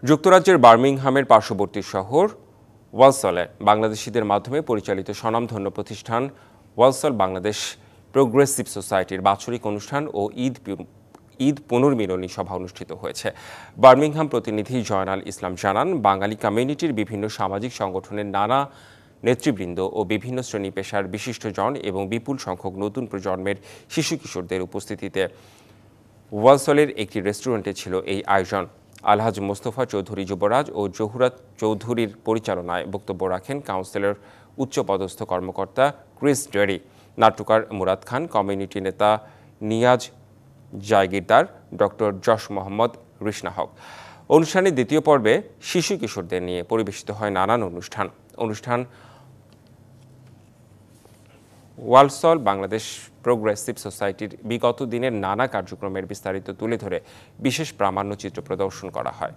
যুক্তরাজ্যের বার্মিংহামের পার্শ্ববর্তী শহর ওয়ালসলে বাংলাদেশিদের মাধ্যমে পরিচালিত স্বনামধন্য প্রতিষ্ঠান ওয়ালসল বাংলাদেশ প্রোগ্রেসিভ সোসাইটির বাৎসরিক অনুষ্ঠান ও ঈদ পুনর্মিলনী সভা অনুষ্ঠিত হয়েছে। বার্মিংহাম প্রতিনিধি জয়নাল ইসলাম জানান, বাঙালি কমিউনিটির বিভিন্ন সামাজিক সংগঠনের নানা নেতৃবৃন্দ ও বিভিন্ন শ্রেণী পেশার বিশিষ্টজন এবং বিপুল সংখ্যক নতুন প্রজন্মের শিশু কিশোরদের উপস্থিতিতে ওয়ালসলের একটি রেস্টুরেন্টে ছিল এই আয়োজন। আলহাজ মোস্তফা চৌধুরী যুবরাজ ও জহুরাত চৌধুরীর পরিচালনায় বক্তব্য রাখেন কাউন্সিলের উচ্চপদস্থ কর্মকর্তা ক্রিস ডেরি, নাট্যকার মুরাদ খান, কমিউনিটি নেতা নিয়াজ জায়গিরদার, ডক্টর জশ মোহাম্মদ রিশনা হক। অনুষ্ঠানের দ্বিতীয় পর্বে শিশু কিশোরদের নিয়ে পরিবেশিত হয় নানান অনুষ্ঠান ওয়ালসল বাংলাদেশ প্রোগ্রেসিভ সোসাইটির বিগত দিনের নানা কার্যক্রমের বিস্তারিত তুলে ধরে বিশেষ প্রামাণ্যচিত্র প্রদর্শন করা হয়।